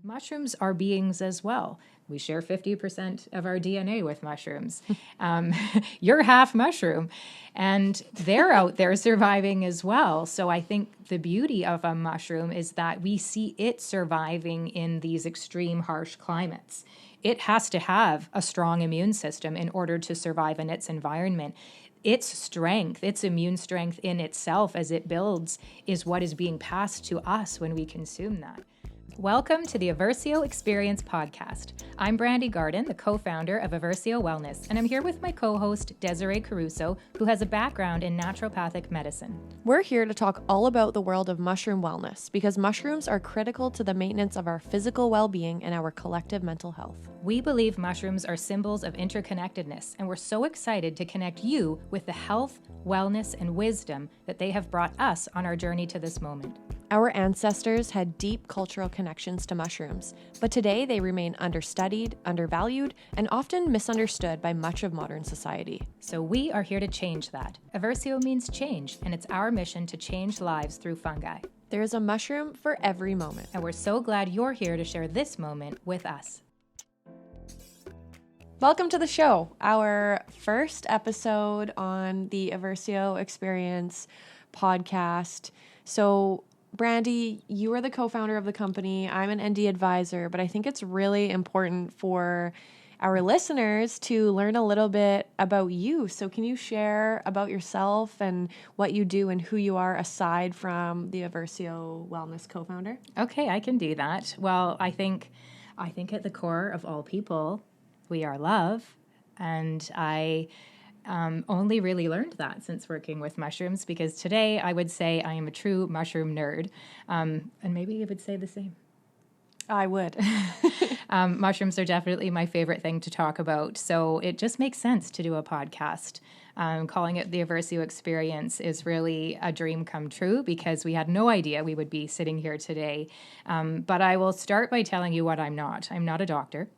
Mushrooms are beings as well. We share 50% of our DNA with mushrooms. You're half mushroom, and they're out there surviving as well. So I think the beauty of a mushroom is that we see it surviving in these extreme harsh climates. It has to have a strong immune system in order to survive in its environment. Its strength, its immune strength in itself as it builds, is what is being passed to us when we consume that. Welcome to the Eversio Experience Podcast. I'm Brandy Garden, the co-founder of Eversio Wellness, and I'm here with my co-host, Desiree Caruso, who has a background in naturopathic medicine. We're here to talk all about the world of mushroom wellness because mushrooms are critical to the maintenance of our physical well-being and our collective mental health. We believe mushrooms are symbols of interconnectedness, and we're so excited to connect you with the health, wellness, and wisdom that they have brought us on our journey to this moment. Our ancestors had deep cultural connections to mushrooms, but today they remain understudied, undervalued, and often misunderstood by much of modern society. So we are here to change that. Eversio means change, and it's our mission to change lives through fungi. There is a mushroom for every moment. And we're so glad you're here to share this moment with us. Welcome to the show, our first episode on the Eversio Experience Podcast. So, Brandy, you are the co-founder of the company. I'm an ND advisor, but I think it's really important for our listeners to learn a little bit about you. So can you share about yourself and what you do and who you are aside from the Eversio Wellness co-founder? Okay, I can do that. Well, I think at the core of all people, we are love, and I only really learned that since working with mushrooms, because today I would say I am a true mushroom nerd, and maybe you would say the same. I would. Mushrooms are definitely my favorite thing to talk about, so it just makes sense to do a podcast. Calling it the Eversio Experience is really a dream come true because we had no idea we would be sitting here today. But I will start by telling you what I'm not. I'm not a doctor.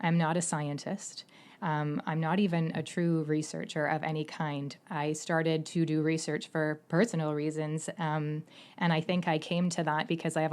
I'm not a scientist. I'm not even a true researcher of any kind. I started to do research for personal reasons, and I think I came to that because I have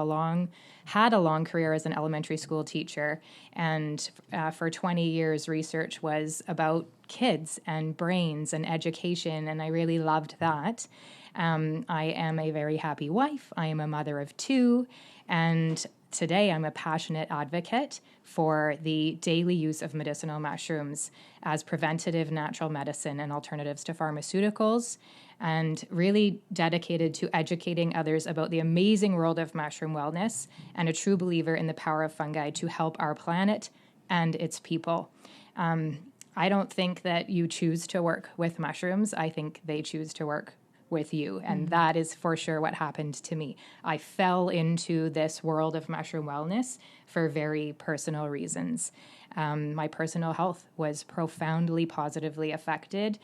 had a long career as an elementary school teacher, and for 20 years, research was about kids and brains and education, and I really loved that. I am a very happy wife. I am a mother of two, and today, I'm a passionate advocate for the daily use of medicinal mushrooms as preventative natural medicine and alternatives to pharmaceuticals, and really dedicated to educating others about the amazing world of mushroom wellness, and a true believer in the power of fungi to help our planet and its people. I don't think that you choose to work with mushrooms. I think they choose to work with you. And that is for sure what happened to me. I fell into this world of mushroom wellness for very personal reasons. My personal health was profoundly positively affected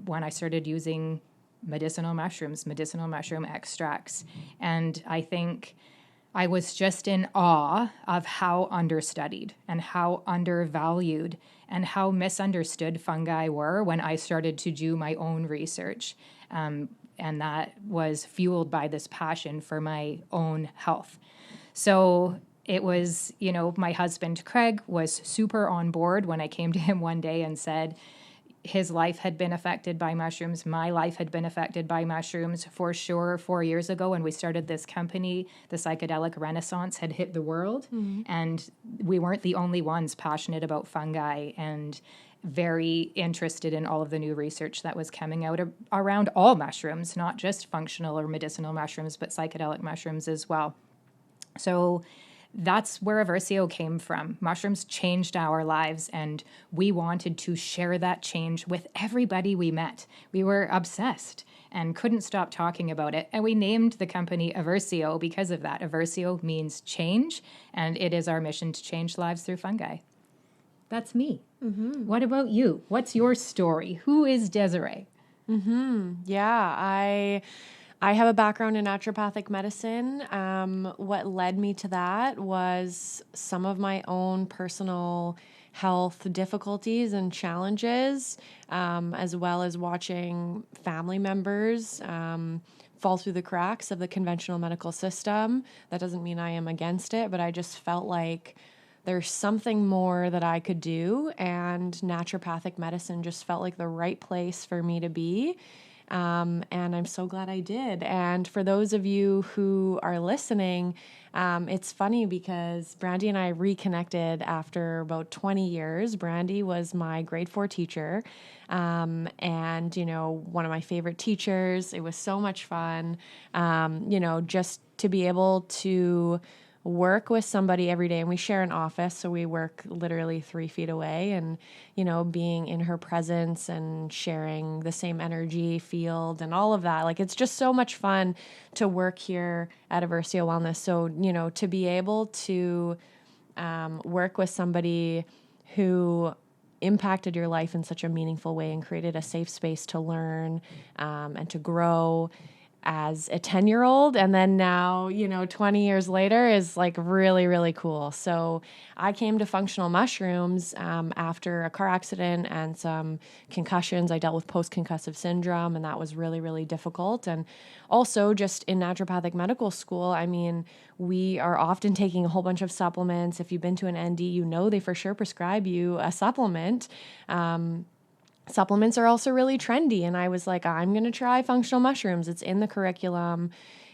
when I started using medicinal mushroom extracts. And I think I was just in awe of how understudied and how undervalued and how misunderstood fungi were when I started to do my own research. And that was fueled by this passion for my own health. So it was, my husband, Craig, was super on board when I came to him one day and said his life had been affected by mushrooms. My life had been affected by mushrooms for sure 4 years ago when we started this company. The psychedelic renaissance had hit the world, and we weren't the only ones passionate about fungi and very interested in all of the new research that was coming out around all mushrooms, not just functional or medicinal mushrooms, but psychedelic mushrooms as well. So that's where Eversio came from. Mushrooms changed our lives, and we wanted to share that change with everybody we met. We were obsessed and couldn't stop talking about it. And we named the company Eversio because of that. Eversio means change, and it is our mission to change lives through fungi. That's me. Mm-hmm. What about you? What's your story? Who is Desiree? Yeah, I have a background in naturopathic medicine. What led me to that was some of my own personal health difficulties and challenges, as well as watching family members fall through the cracks of the conventional medical system. That doesn't mean I am against it, but I just felt like there's something more that I could do, and naturopathic medicine just felt like the right place for me to be. And I'm so glad I did. And for those of you who are listening, it's funny because Brandy and I reconnected after about 20 years. Brandy was my grade 4 teacher, and, one of my favorite teachers. It was so much fun, just to be able to work with somebody every day. And we share an office, so we work literally 3 feet away, and, being in her presence and sharing the same energy field and all of that. Like, it's just so much fun to work here at Eversio Wellness. So, to be able to work with somebody who impacted your life in such a meaningful way and created a safe space to learn and to grow as a 10-year-old, and then now, 20 years later is like really, really cool. So I came to functional mushrooms after a car accident and some concussions. I dealt with post-concussive syndrome, and that was really, really difficult. And also just in naturopathic medical school, I mean, we are often taking a whole bunch of supplements. If you've been to an ND, they for sure prescribe you a supplement. Supplements are also really trendy. And I was like, I'm going to try functional mushrooms. It's in the curriculum.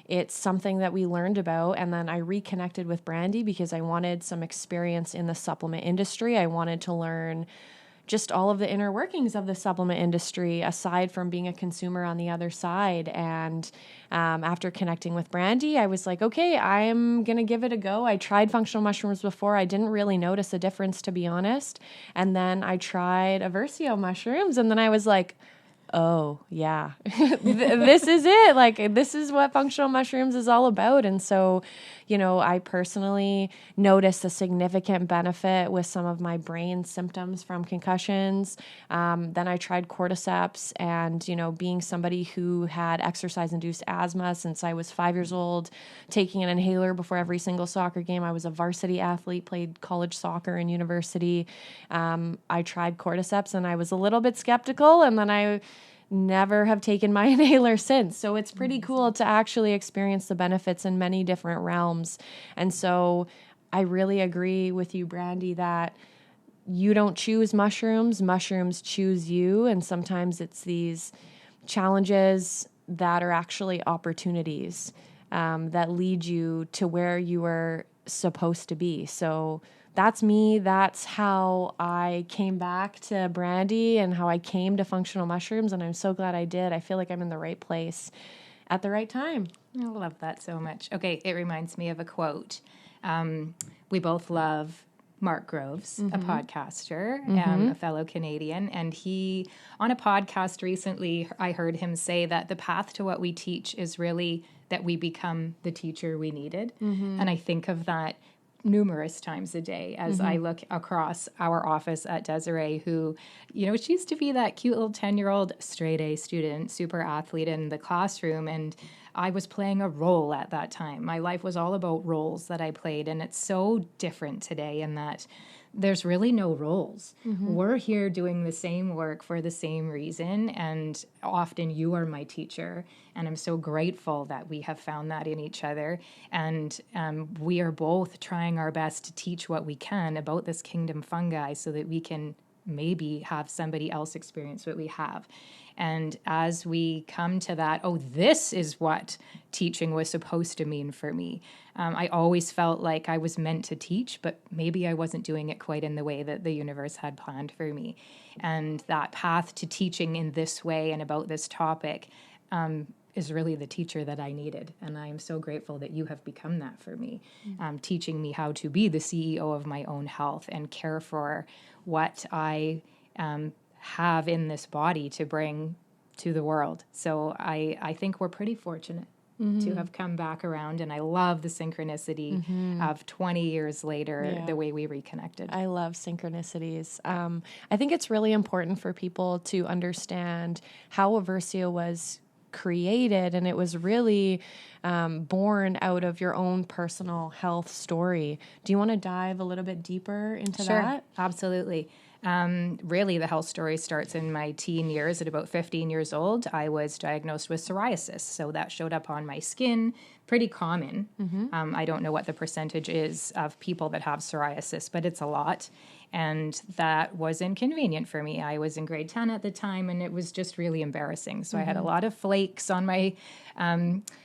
It's something that we learned about. And then I reconnected with Brandy because I wanted some experience in the supplement industry. I wanted to learn just all of the inner workings of the supplement industry, aside from being a consumer on the other side. And after connecting with Brandy, I was like, okay, I'm going to give it a go. I tried functional mushrooms before. I didn't really notice a difference, to be honest. And then I tried Eversio mushrooms, and then I was like, oh, yeah, this is it. Like, this is what functional mushrooms is all about. And so, I personally noticed a significant benefit with some of my brain symptoms from concussions. Then I tried cordyceps, and, being somebody who had exercise-induced asthma since I was 5 years old, taking an inhaler before every single soccer game. I was a varsity athlete, played college soccer and university. I tried cordyceps, and I was a little bit skeptical, and then I never have taken my inhaler since. So it's pretty cool to actually experience the benefits in many different realms. And so I really agree with you, Brandy, that you don't choose mushrooms, mushrooms choose you. And sometimes it's these challenges that are actually opportunities that lead you to where you are supposed to be. So that's me. That's how I came back to Brandy and how I came to functional mushrooms. And I'm so glad I did. I feel like I'm in the right place at the right time. I love that so much. Okay, it reminds me of a quote. We both love Mark Groves, a podcaster, a fellow Canadian. And he, on a podcast recently, I heard him say that the path to what we teach is really that we become the teacher we needed. And I think of that numerous times a day as I look across our office at Desiree, who, she used to be that cute little 10-year-old straight A student, super athlete in the classroom. And I was playing a role at that time. My life was all about roles that I played. And it's so different today in that there's really no roles. We're here doing the same work for the same reason. And often you are my teacher. And I'm so grateful that we have found that in each other. And we are both trying our best to teach what we can about this kingdom fungi so that we can maybe have somebody else experience what we have. And as we come to that, this is what teaching was supposed to mean for me. I always felt like I was meant to teach, but maybe I wasn't doing it quite in the way that the universe had planned for me. And that path to teaching in this way and about this topic is really the teacher that I needed. And I'm so grateful that you have become that for me, teaching me how to be the CEO of my own health and care for what I have in this body to bring to the world. So I think we're pretty fortunate to have come back around. And I love the synchronicity of 20 years later, the way we reconnected. I love synchronicities. I think it's really important for people to understand how Eversio was created, and it was really born out of your own personal health story. Do you want to dive a little bit deeper into that? Absolutely. Really, the health story starts in my teen years. At about 15 years old, I was diagnosed with psoriasis. So that showed up on my skin, pretty common. I don't know what the percentage is of people that have psoriasis, but it's a lot. And that was inconvenient for me. I was in grade 10 at the time, and it was just really embarrassing. So I had a lot of flakes on my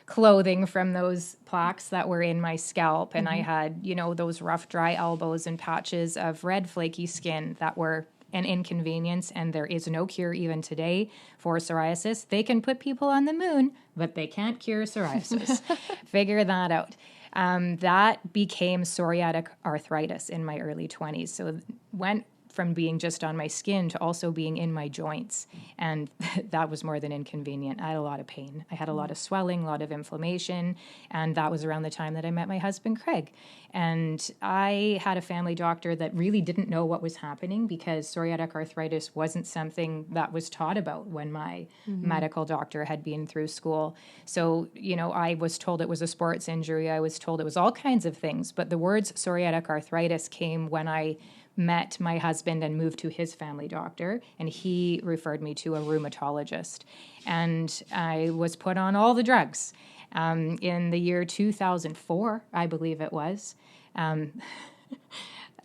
clothing from those plaques that were in my scalp. And I had, those rough, dry elbows and patches of red, flaky skin that were an inconvenience. And there is no cure even today for psoriasis. They can put people on the moon, but they can't cure psoriasis. Figure that out. That became psoriatic arthritis in my early 20s. So went from being just on my skin to also being in my joints. And that was more than inconvenient. I had a lot of pain. I had a lot of swelling, a lot of inflammation. And that was around the time that I met my husband, Craig. And I had a family doctor that really didn't know what was happening because psoriatic arthritis wasn't something that was taught about when my medical doctor had been through school. So, I was told it was a sports injury. I was told it was all kinds of things. But the words psoriatic arthritis came when I met my husband and moved to his family doctor, and he referred me to a rheumatologist. And I was put on all the drugs. In the year 2004, I believe it was.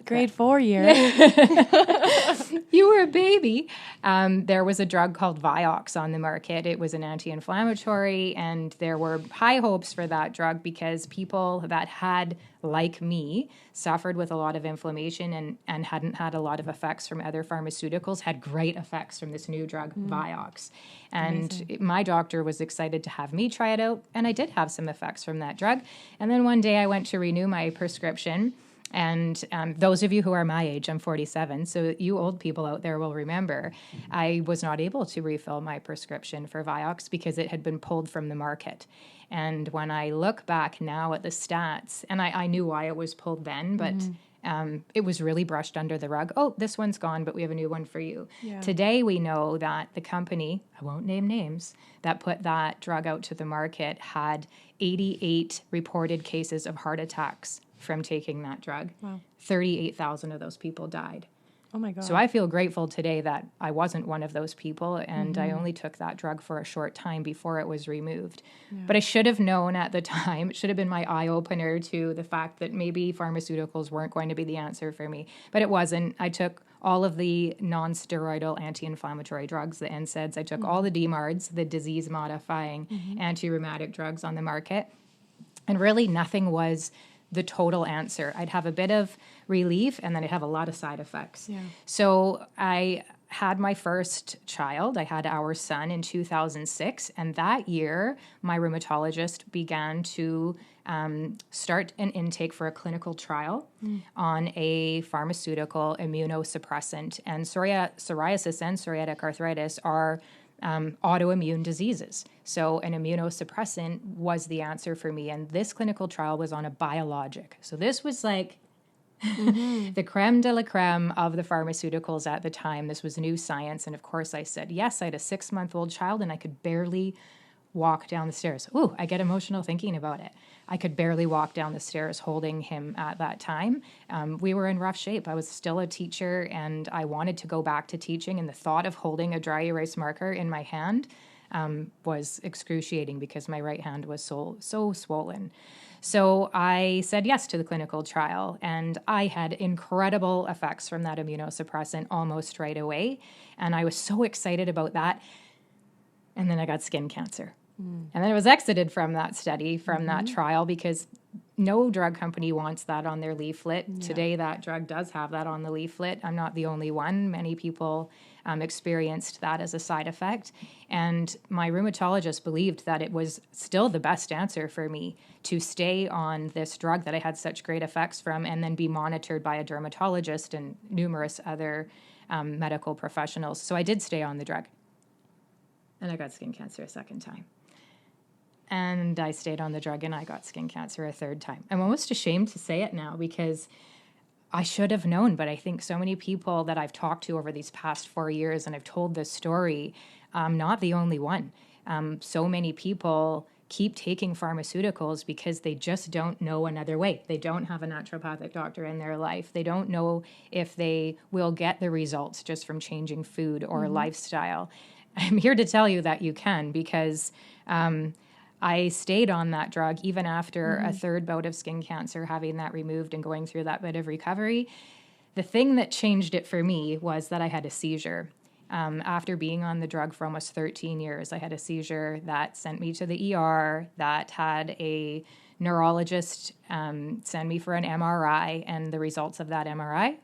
Grade 4 year. You were a baby. There was a drug called Vioxx on the market. It was an anti-inflammatory, and there were high hopes for that drug because people that had, like me, suffered with a lot of inflammation and hadn't had a lot of effects from other pharmaceuticals, had great effects from this new drug, Vioxx. And my doctor was excited to have me try it out, and I did have some effects from that drug. And then one day I went to renew my prescription. And those of you who are my age, I'm 47, so you old people out there will remember, I was not able to refill my prescription for Vioxx because it had been pulled from the market. And when I look back now at the stats, and I knew why it was pulled then, but it was really brushed under the rug. Oh, this one's gone, but we have a new one for you. Yeah. Today we know that the company, I won't name names, that put that drug out to the market had 88 reported cases of heart attacks from taking that drug. Wow. 38,000 of those people died. Oh my God. So I feel grateful today that I wasn't one of those people, and I only took that drug for a short time before it was removed. Yeah. But I should have known at the time. It should have been my eye-opener to the fact that maybe pharmaceuticals weren't going to be the answer for me. But it wasn't. I took all of the non-steroidal anti-inflammatory drugs, the NSAIDs. I took all the DMARDs, the disease-modifying anti-rheumatic drugs on the market. And really nothing was the total answer. I'd have a bit of relief, and then I'd have a lot of side effects. Yeah. So I had my first child. I had our son in 2006. And that year, my rheumatologist began to start an intake for a clinical trial on a pharmaceutical immunosuppressant. And psoriasis and psoriatic arthritis are autoimmune diseases. So an immunosuppressant was the answer for me. And this clinical trial was on a biologic. So this was like the creme de la creme of the pharmaceuticals at the time. This was new science. And of course I said, yes, I had a 6-month-old child and I could barely walk down the stairs. Ooh, I get emotional thinking about it. I could barely walk down the stairs holding him at that time. We were in rough shape. I was still a teacher and I wanted to go back to teaching, and the thought of holding a dry erase marker in my hand was excruciating because my right hand was so swollen. So I said yes to the clinical trial, and I had incredible effects from that immunosuppressant almost right away. And I was so excited about that. And then I got skin cancer. And then I was exited from that study, from that trial, because no drug company wants that on their leaflet. Yeah. Today, that drug does have that on the leaflet. I'm not the only one. Many people experienced that as a side effect. And my rheumatologist believed that it was still the best answer for me to stay on this drug that I had such great effects from and then be monitored by a dermatologist and numerous other medical professionals. So I did stay on the drug. And I got skin cancer a second time. And I stayed on the drug and I got skin cancer a third time. I'm almost ashamed to say it now because I should have known, but I think so many people that I've talked to over these past 4 years and I've told this story, I'm not the only one. So many people keep taking pharmaceuticals because they just don't know another way. They don't have a naturopathic doctor in their life. They don't know if they will get the results just from changing food or lifestyle. I'm here to tell you that you can, because I stayed on that drug even after a third bout of skin cancer, having that removed and going through that bit of recovery. The thing that changed it for me was that I had a seizure. After being on the drug for almost 13 years, I had a seizure that sent me to the ER, that had a neurologist send me for an MRI, and the results of that MRI,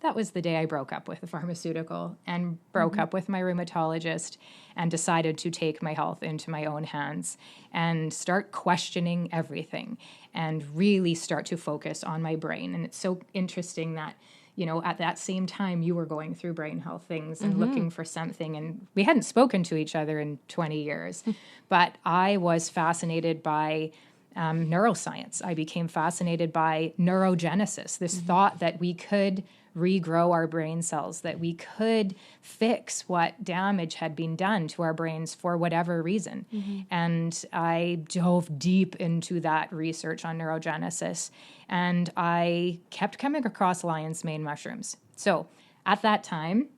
that was the day I broke up with the pharmaceutical and broke up with my rheumatologist and decided to take my health into my own hands and start questioning everything and really start to focus on my brain. And it's so interesting that, you know, at that same time you were going through brain health things and looking for something, and we hadn't spoken to each other in 20 years, but I was fascinated by neuroscience. I became fascinated by neurogenesis, this thought that we could regrow our brain cells, that we could fix what damage had been done to our brains for whatever reason. And I dove deep into that research on neurogenesis, and I kept coming across lion's mane mushrooms. So at that time,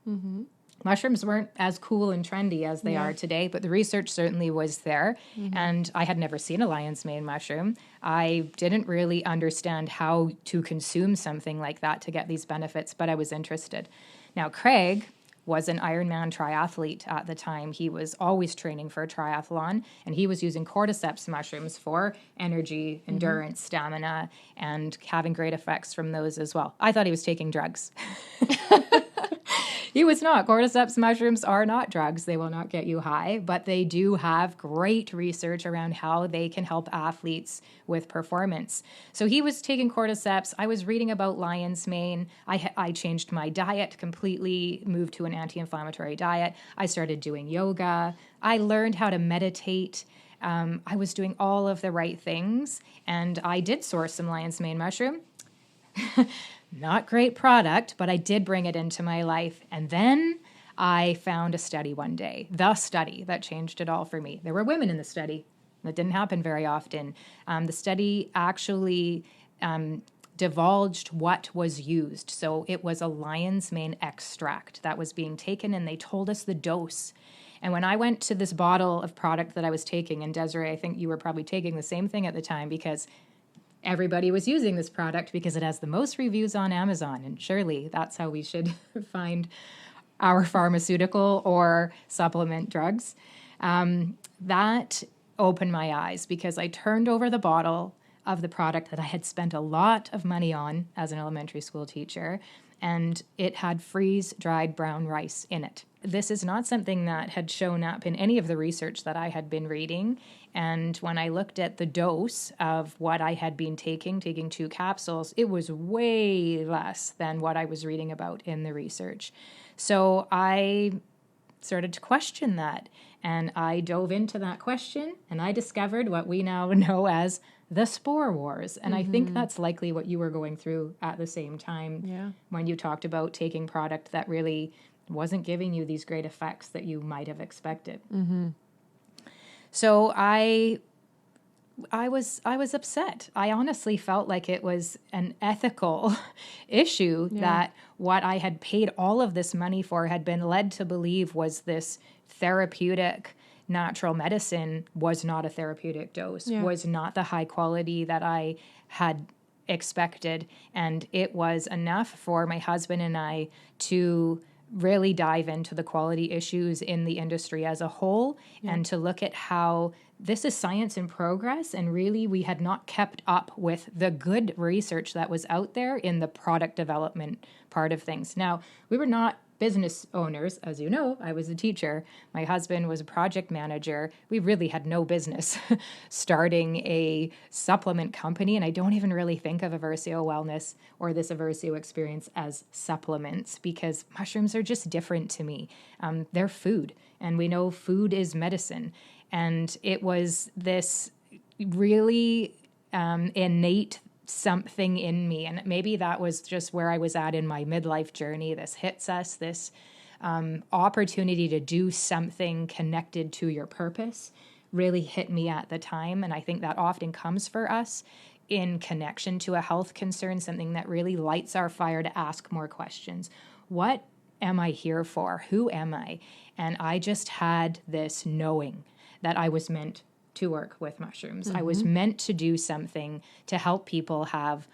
mushrooms weren't as cool and trendy as they are today, but the research certainly was there. And I had never seen a lion's mane mushroom. I didn't really understand how to consume something like that to get these benefits, but I was interested. Now, Craig was an Ironman triathlete at the time. He was always training for a triathlon, and he was using cordyceps mushrooms for energy, endurance, stamina, and having great effects from those as well. I thought he was taking drugs. He was not. Cordyceps mushrooms are not drugs. They will not get you high, but they do have great research around how they can help athletes with performance. So he was taking cordyceps. I was reading about lion's mane. I changed my diet completely, moved to an anti-inflammatory diet. I started doing yoga. I learned how to meditate. I was doing all of the right things, and I did source some lion's mane mushroom. Not great product, but I did bring it into my life. And then I found a study one day, the study that changed it all for me. There were women in the study. That didn't happen very often. The study actually divulged what was used. So it was a lion's mane extract that was being taken, and they told us the dose. And when I went to this bottle of product that I was taking, and Desiree, I think you were probably taking the same thing at the time, because everybody was using this product because it has the most reviews on Amazon. And surely that's how we should find our pharmaceutical or supplement drugs. That opened my eyes, because I turned over the bottle of the product that I had spent a lot of money on as an elementary school teacher, and it had freeze-dried brown rice in it. This is not something that had shown up in any of the research that I had been reading. And when I looked at the dose of what I had been taking 2 capsules, it was way less than what I was reading about in the research. So I started to question that. And I dove into that question, and I discovered what we now know as the spore wars. And I think that's likely what you were going through at the same time when you talked about taking product that really wasn't giving you these great effects that you might have expected. So I was upset. I honestly felt like it was an ethical issue that what I had paid all of this money for, had been led to believe was this therapeutic natural medicine, was not a therapeutic dose, was not the high quality that I had expected. And it was enough for my husband and I to really dive into the quality issues in the industry as a whole, and to look at how this is science in progress, and really we had not kept up with the good research that was out there in the product development part of things. Now, we were not business owners. As you know, I was a teacher. My husband was a project manager. We really had no business starting a supplement company. And I don't even really think of Eversio Wellness or this Eversio experience as supplements, because mushrooms are just different to me. They're food, and we know food is medicine. And it was this really innate something in me, and maybe that was just where I was at in my midlife journey. This hits us, this opportunity to do something connected to your purpose really hit me at the time. And I think that often comes for us in connection to a health concern, something that really lights our fire to ask more questions. What am I here for? Who am I? And I just had this knowing that I was meant to work with mushrooms. I was meant to do something to help people have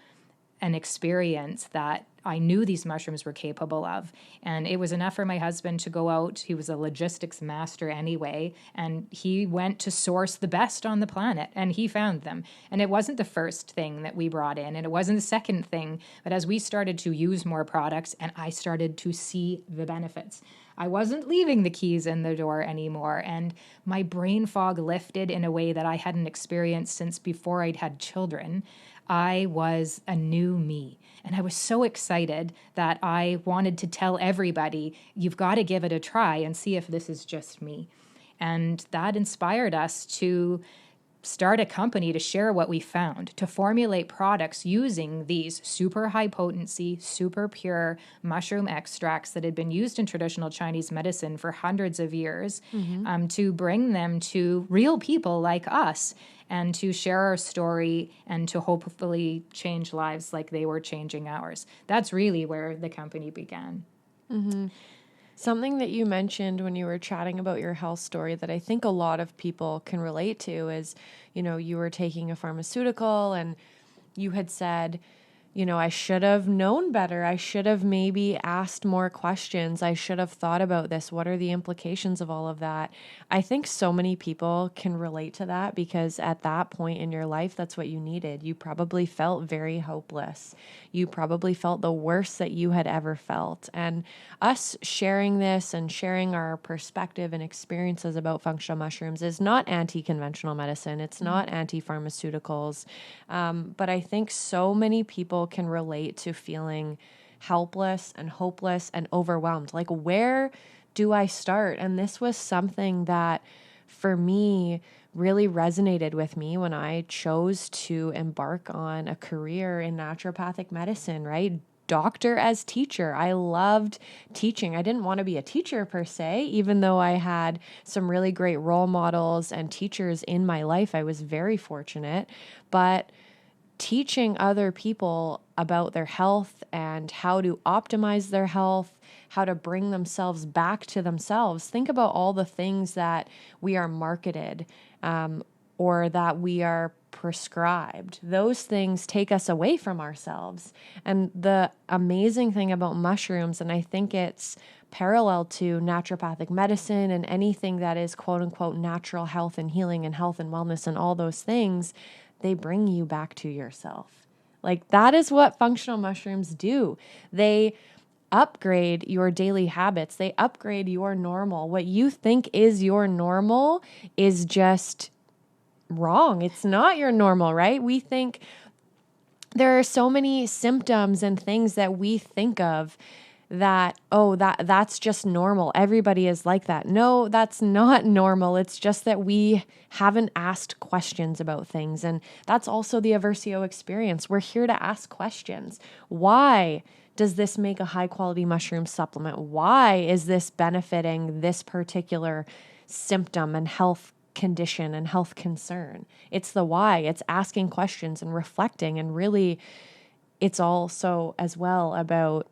an experience that I knew these mushrooms were capable of. And it was enough for my husband to go out. He was a logistics master anyway, and he went to source the best on the planet, and he found them. And it wasn't the first thing that we brought in, and it wasn't the second thing, but as we started to use more products and I started to see the benefits, I wasn't leaving the keys in the door anymore, and my brain fog lifted in a way that I hadn't experienced since before I'd had children. I was a new me. And I was so excited that I wanted to tell everybody, you've got to give it a try and see if this is just me. And that inspired us to start a company to share what we found, to formulate products using these super high potency, super pure mushroom extracts that had been used in traditional Chinese medicine for hundreds of years, to bring them to real people like us and to share our story and to hopefully change lives like they were changing ours. That's really where the company began. Something that you mentioned when you were chatting about your health story that I think a lot of people can relate to is, you were taking a pharmaceutical and you had said, I should have known better. I should have maybe asked more questions. I should have thought about this. What are the implications of all of that? I think so many people can relate to that because at that point in your life, that's what you needed. You probably felt very hopeless. You probably felt the worst that you had ever felt. And us sharing this and sharing our perspective and experiences about functional mushrooms is not anti-conventional medicine. It's not anti-pharmaceuticals. But I think so many people can relate to feeling helpless and hopeless and overwhelmed. Like, where do I start? And this was something that for me really resonated with me when I chose to embark on a career in naturopathic medicine, right? Doctor as teacher. I loved teaching. I didn't want to be a teacher per se, even though I had some really great role models and teachers in my life. I was very fortunate, but teaching other people about their health and how to optimize their health, how to bring themselves back to themselves. Think about all the things that we are marketed or that we are prescribed. Those things take us away from ourselves. And the amazing thing about mushrooms, and I think it's parallel to naturopathic medicine and anything that is quote unquote natural health and healing and health and wellness and all those things, they bring you back to yourself. Like, that is what functional mushrooms do. They upgrade your daily habits. They upgrade your normal. What you think is your normal is just wrong. It's not your normal, right? We think there are so many symptoms and things that we think of that, that's just normal. Everybody is like that. No, that's not normal. It's just that we haven't asked questions about things. And that's also the Eversio experience. We're here to ask questions. Why does this make a high quality mushroom supplement? Why is this benefiting this particular symptom and health condition and health concern? It's the why. It's asking questions and reflecting. And really, it's also as well about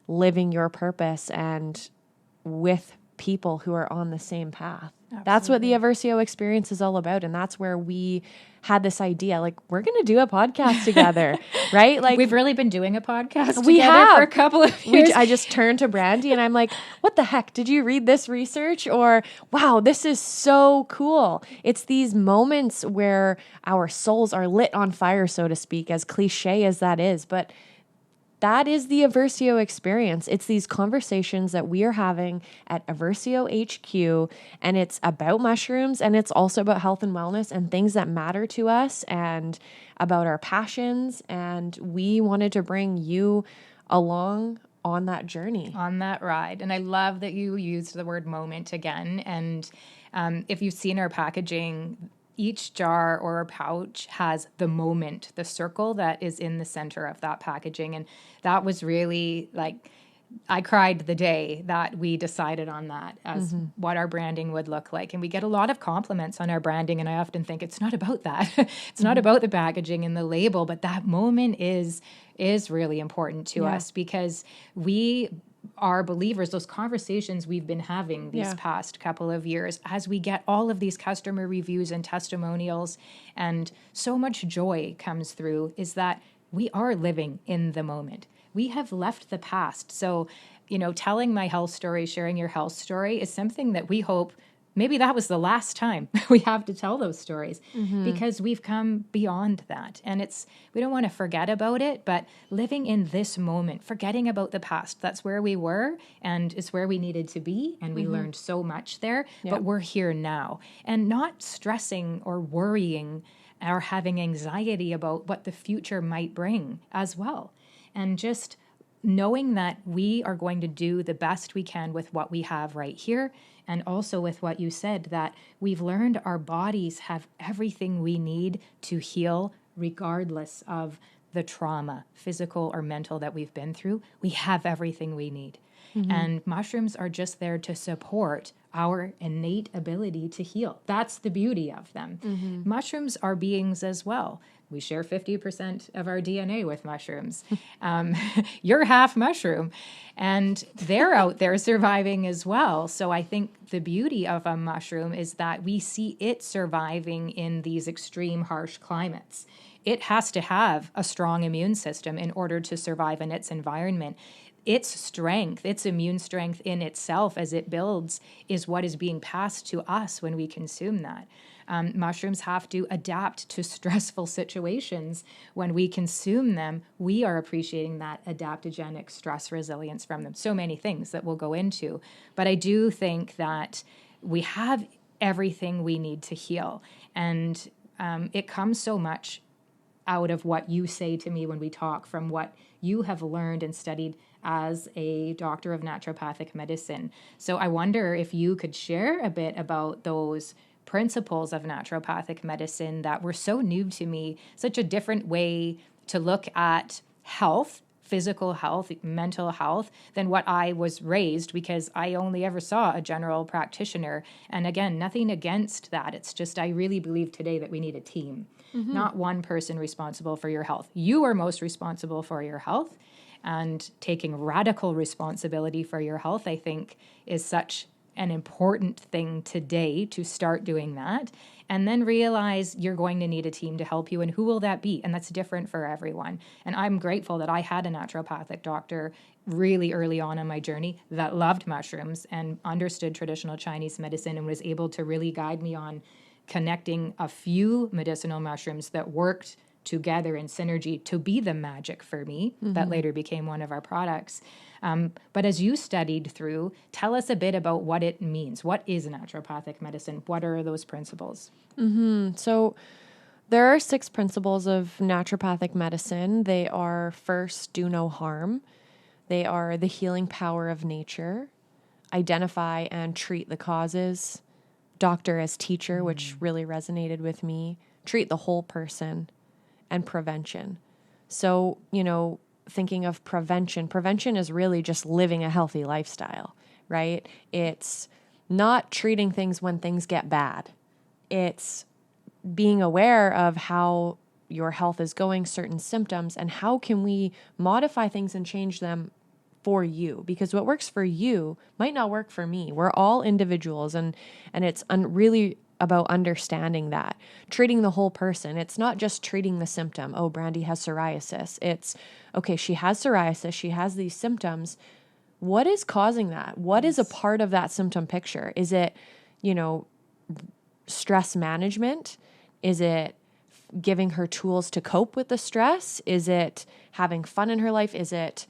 living your purpose and with people who are on the same path. Absolutely. That's what the Eversio experience is all about. And that's where we had this idea, like, we're going to do a podcast together, right? Like, we've really been doing a podcast together for a couple of years. I just turned to Brandy and I'm like, what the heck? Did you read this research? Or, wow, this is so cool. It's these moments where our souls are lit on fire, so to speak, as cliche as that is. But that is the Eversio experience. It's these conversations that we are having at Eversio HQ, and it's about mushrooms, and it's also about health and wellness and things that matter to us and about our passions. And we wanted to bring you along on that journey. On that ride. And I love that you used the word moment again. And if you've seen our packaging, each jar or pouch has the moment, the circle that is in the center of that packaging. And that was really like I cried the day that we decided on that as what our branding would look like. And we get a lot of compliments on our branding. And I often think it's not about that. It's not about the packaging and the label, but that moment is really important to us, because we are believers. Those conversations we've been having these past couple of years, as we get all of these customer reviews and testimonials, and so much joy comes through, is that we are living in the moment. We have left the past. So, telling my health story, sharing your health story is something that we hope maybe that was the last time we have to tell those stories, because we've come beyond that. And we don't want to forget about it, but living in this moment, forgetting about the past, that's where we were and it's where we needed to be. And we learned so much there, but we're here now, and not stressing or worrying or having anxiety about what the future might bring as well. And just knowing that we are going to do the best we can with what we have right here. And also with what you said, that we've learned our bodies have everything we need to heal, regardless of the trauma, physical or mental, that we've been through. We have everything we need. And mushrooms are just there to support our innate ability to heal. That's the beauty of them. Mushrooms are beings as well. We share 50% of our DNA with mushrooms. You're half mushroom, and they're out there surviving as well. So I think the beauty of a mushroom is that we see it surviving in these extreme, harsh climates. It has to have a strong immune system in order to survive in its environment. Its strength, its immune strength in itself as it builds, is what is being passed to us when we consume that. Mushrooms have to adapt to stressful situations. When we consume them, we are appreciating that adaptogenic stress resilience from them. So many things that we'll go into. But I do think that we have everything we need to heal. And it comes so much out of what you say to me when we talk, from what you have learned and studied as a doctor of naturopathic medicine. So I wonder if you could share a bit about those principles of naturopathic medicine that were so new to me, such a different way to look at health, physical health, mental health, than what I was raised, because I only ever saw a general practitioner. And again, nothing against that. It's just, I really believe today that we need a team, not one person responsible for your health. You are most responsible for your health, and taking radical responsibility for your health, I think, is such an important thing today, to start doing that, and then realize you're going to need a team to help you. And who will that be? And that's different for everyone. And I'm grateful that I had a naturopathic doctor really early on in my journey that loved mushrooms and understood traditional Chinese medicine, and was able to really guide me on connecting a few medicinal mushrooms that worked together in synergy to be the magic for me that later became one of our products. But as you studied through, tell us a bit about what it means. What is naturopathic medicine? What are those principles? So there are 6 principles of naturopathic medicine. They are: first, do no harm. They are the healing power of nature, identify and treat the causes, doctor as teacher, which really resonated with me, treat the whole person, and prevention. So, thinking of prevention is really just living a healthy lifestyle, right? It's not treating things when things get bad. It's being aware of how your health is going, certain symptoms, and how can we modify things and change them for you, because what works for you might not work for me. We're all individuals, and it's really about understanding that. Treating the whole person. It's not just treating the symptom. Oh, Brandy has psoriasis. It's, okay, she has psoriasis. She has these symptoms. What is causing that? What is a part of that symptom picture? Is it, stress management? Is it giving her tools to cope with the stress? Is it having fun in her life? Is it,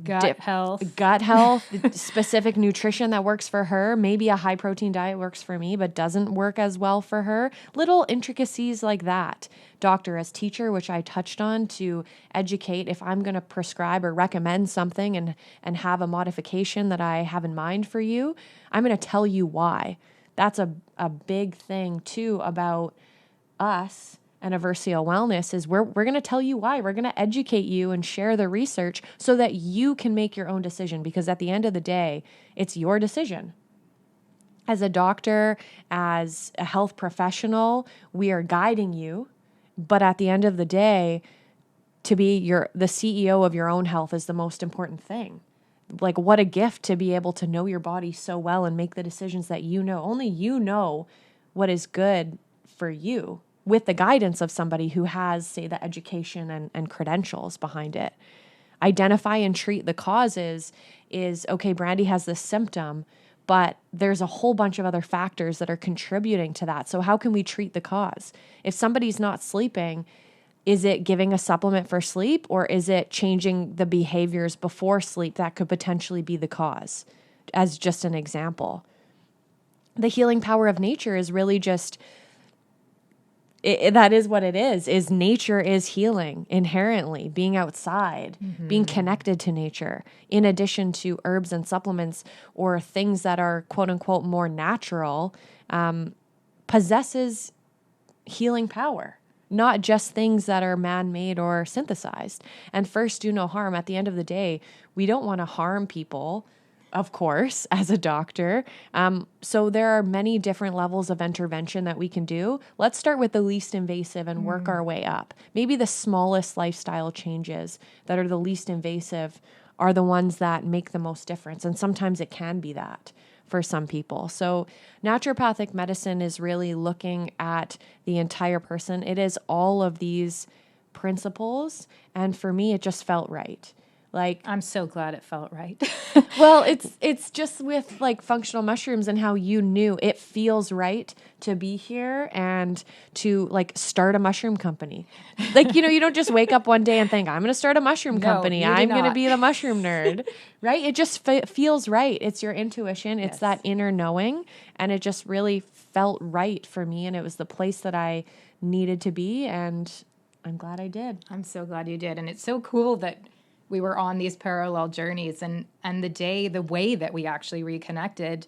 gut health, specific nutrition that works for her? Maybe a high protein diet works for me, but doesn't work as well for her. Little intricacies like that. Doctor as teacher, which I touched on, to educate. If I'm going to prescribe or recommend something and have a modification that I have in mind for you, I'm going to tell you why. That's a big thing too about us and Eversio Wellness is we're going to tell you why. We're going to educate you and share the research so that you can make your own decision, because at the end of the day, it's your decision. As a doctor, as a health professional, we are guiding you, but at the end of the day, to be the CEO of your own health is the most important thing. Like, what a gift to be able to know your body so well and make the decisions that you know. Only you know what is good for you, with the guidance of somebody who has, say, the education and credentials behind it. Identify and treat the causes is, okay, Brandy has this symptom, but there's a whole bunch of other factors that are contributing to that. So how can we treat the cause? If somebody's not sleeping, is it giving a supplement for sleep, or is it changing the behaviors before sleep that could potentially be the cause? As just an example. The healing power of nature is really just, that is what it is nature is healing inherently, being outside, being connected to nature, in addition to herbs and supplements or things that are quote unquote more natural, possesses healing power, not just things that are man-made or synthesized. And first, do no harm. At the end of the day, we don't want to harm people, of course, as a doctor. So there are many different levels of intervention that we can do. Let's start with the least invasive and work our way up. Maybe the smallest lifestyle changes that are the least invasive are the ones that make the most difference. And sometimes it can be that for some people. So naturopathic medicine is really looking at the entire person. It is all of these principles. And for me, it just felt right. Like, I'm so glad it felt right. well, it's just with like functional mushrooms and how you knew it feels right to be here and to like start a mushroom company. Like, you don't just wake up one day and think, I'm going to start a mushroom company. I'm going to be the mushroom nerd, right? It just feels right. It's your intuition. It's that inner knowing. And it just really felt right for me. And it was the place that I needed to be. And I'm glad I did. I'm so glad you did. And it's so cool that we were on these parallel journeys, and the way that we actually reconnected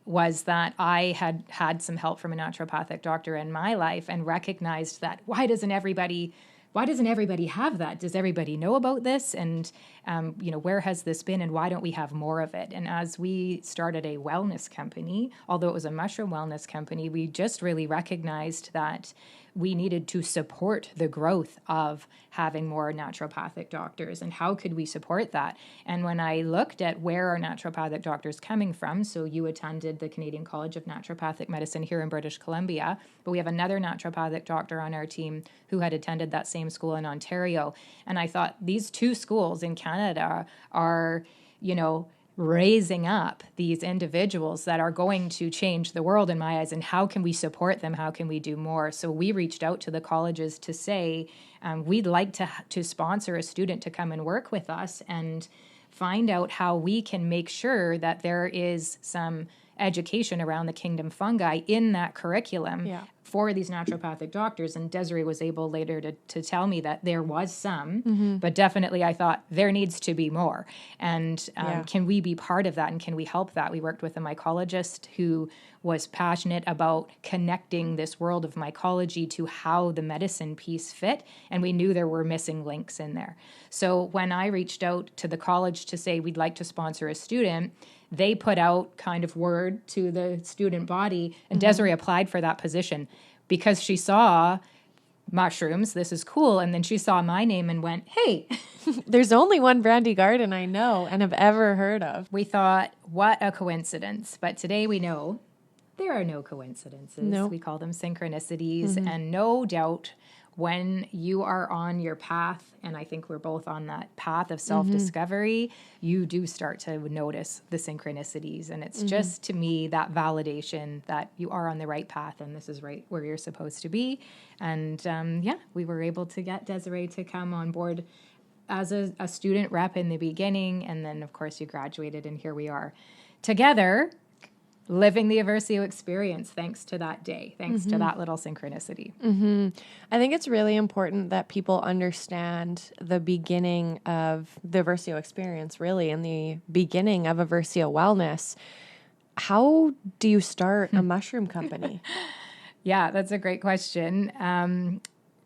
was that I had some help from a naturopathic doctor in my life and recognized that why doesn't everybody have that? Does everybody know about this? And where has this been, and why don't we have more of it? And as we started a wellness company, although it was a mushroom wellness company, we just really recognized that we needed to support the growth of having more naturopathic doctors. And how could we support that? And when I looked at where are naturopathic doctors coming from, so you attended the Canadian College of Naturopathic Medicine here in British Columbia, but we have another naturopathic doctor on our team who had attended that same school in Ontario. And I thought these two schools in Canada are, raising up these individuals that are going to change the world in my eyes. And how can we support them? How can we do more? So we reached out to the colleges to say, we'd like to sponsor a student to come and work with us and find out how we can make sure that there is some education around the kingdom fungi in that curriculum for these naturopathic doctors. And Desiree was able later to tell me that there was some, but definitely I thought there needs to be more. And can we be part of that, and can we help that? We worked with a mycologist who was passionate about connecting this world of mycology to how the medicine piece fit, and we knew there were missing links in there. So when I reached out to the college to say we'd like to sponsor a student, they put out kind of word to the student body, and Desiree applied for that position because she saw mushrooms, this is cool, and then she saw my name and went, hey. There's only one Brandy Garden I know and have ever heard of. We thought, what a coincidence. But today we know there are no coincidences. Nope. We call them synchronicities, and no doubt when you are on your path, and I think we're both on that path of self-discovery, you do start to notice the synchronicities. And it's just, to me, that validation that you are on the right path and this is right where you're supposed to be. And we were able to get Desiree to come on board as a student rep in the beginning. And then, of course, you graduated, and here we are together, living the Eversio experience thanks to that day, thanks to that little synchronicity. I think it's really important that people understand the beginning of the Eversio experience, really, and the beginning of Eversio Wellness. How do you start a mushroom company? Yeah, that's a great question.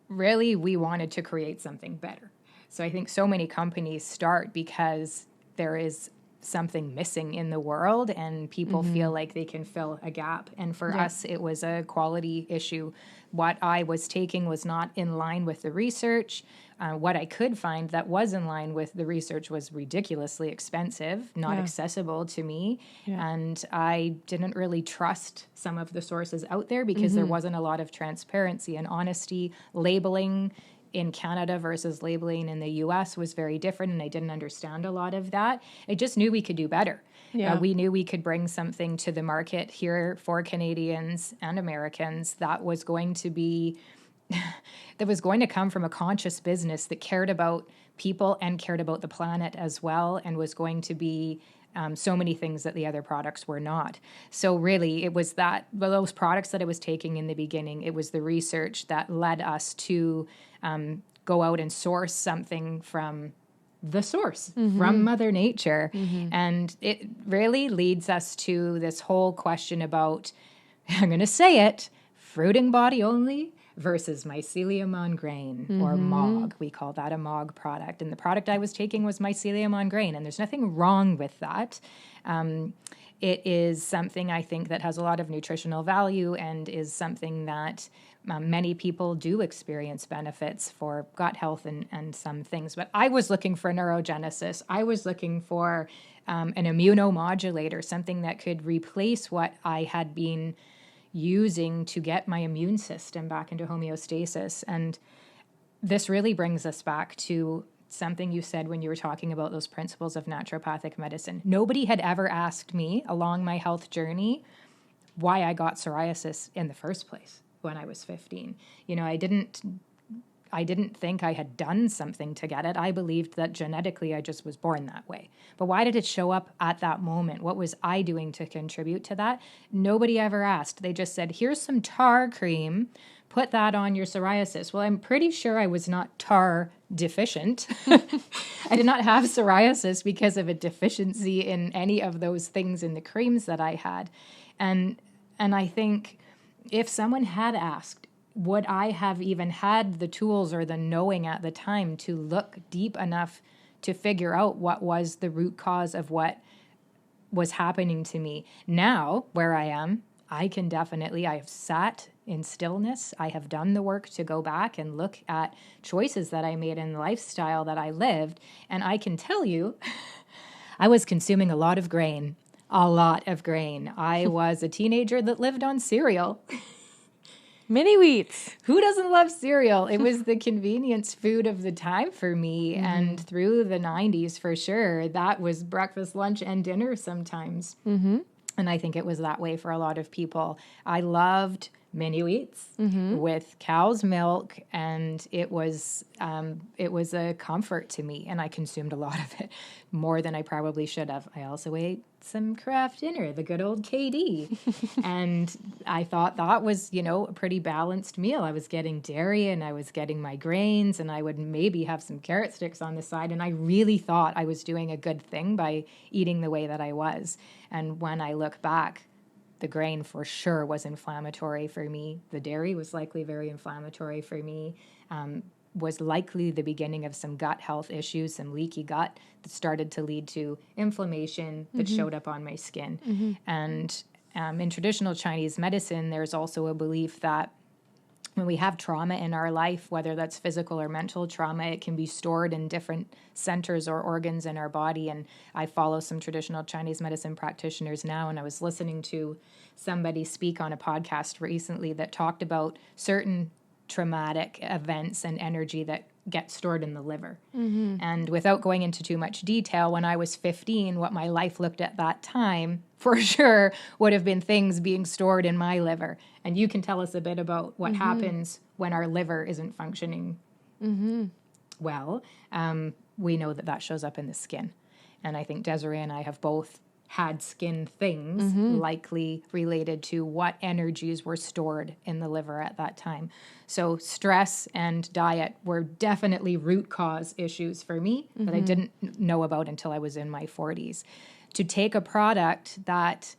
Really, we wanted to create something better. So I think so many companies start because there is something missing in the world and people feel like they can fill a gap. And for us, it was a quality issue. What I was taking was not in line with the research. What I could find that was in line with the research was ridiculously expensive, not accessible to me. And I didn't really trust some of the sources out there because there wasn't a lot of transparency and honesty. Labeling in Canada versus labeling in the US was very different, and I didn't understand a lot of that. I just knew we could do better. We knew we could bring something to the market here for Canadians and Americans that was going to be that was going to come from a conscious business that cared about people and cared about the planet as well, and was going to be so many things that the other products were not. So really, it was those products that I was taking in the beginning, it was the research that led us to go out and source something from the source, from Mother Nature. And it really leads us to this whole question about, I'm going to say it, fruiting body only versus mycelium on grain, or MOG. We call that a MOG product. And the product I was taking was mycelium on grain, and there's nothing wrong with that. It is something I think that has a lot of nutritional value and is something that many people do experience benefits for gut health and some things. But I was looking for neurogenesis. I was looking for an immunomodulator, something that could replace what I had been using to get my immune system back into homeostasis. And this really brings us back to something you said when you were talking about those principles of naturopathic medicine. Nobody had ever asked me along my health journey why I got psoriasis in the first place when I was 15. I didn't think I had done something to get it. I believed that genetically I just was born that way. But why did it show up at that moment? What was I doing to contribute to that? Nobody ever asked. They just said, here's some tar cream, put that on your psoriasis. Well, I'm pretty sure I was not tar deficient. I did not have psoriasis because of a deficiency in any of those things in the creams that I had. And I think if someone had asked, would I have even had the tools or the knowing at the time to look deep enough to figure out what was the root cause of what was happening to me? Now, where I am, I have sat in stillness. I have done the work to go back and look at choices that I made and the lifestyle that I lived. And I can tell you, I was consuming a lot of grain. I was a teenager that lived on cereal. Mini wheats. Who doesn't love cereal? It was the convenience food of the time for me. And through the 90s, for sure, that was breakfast, lunch, and dinner sometimes. And I think it was that way for a lot of people. I loved mini wheats with cow's milk, and it was a comfort to me, and I consumed a lot of it, more than I probably should have. I also ate some Kraft Dinner, the good old KD, and I thought that was, a pretty balanced meal. I was getting dairy, and I was getting my grains, and I would maybe have some carrot sticks on the side, and I really thought I was doing a good thing by eating the way that I was. And when I look back, the grain for sure was inflammatory for me. The dairy was likely very inflammatory for me. Was likely the beginning of some gut health issues, some leaky gut that started to lead to inflammation that showed up on my skin. And in traditional Chinese medicine, there's also a belief that when we have trauma in our life, whether that's physical or mental trauma, it can be stored in different centers or organs in our body. And I follow some traditional Chinese medicine practitioners now, and I was listening to somebody speak on a podcast recently that talked about certain traumatic events and energy that get stored in the liver. And without going into too much detail, when I was 15, what my life looked at that time for sure would have been things being stored in my liver. And you can tell us a bit about what happens when our liver isn't functioning well. We know that shows up in the skin. And I think Desiree and I have both had skin things likely related to what energies were stored in the liver at that time. So stress and diet were definitely root cause issues for me that I didn't know about until I was in my 40s. To take a product that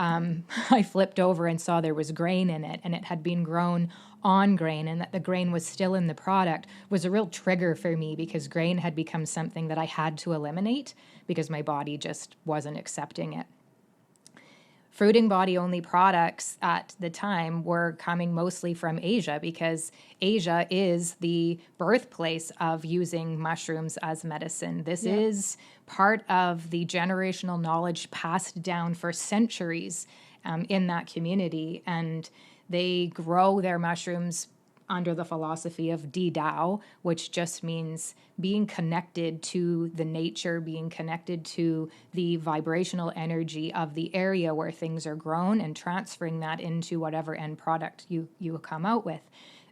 I flipped over and saw there was grain in it, and it had been grown on grain, and that the grain was still in the product was a real trigger for me, because grain had become something that I had to eliminate because my body just wasn't accepting it. Fruiting body only products at the time were coming mostly from Asia, because Asia is the birthplace of using mushrooms as medicine. This is part of the generational knowledge passed down for centuries in that community. And they grow their mushrooms under the philosophy of Dao, which just means being connected to the nature, being connected to the vibrational energy of the area where things are grown, and transferring that into whatever end product you come out with.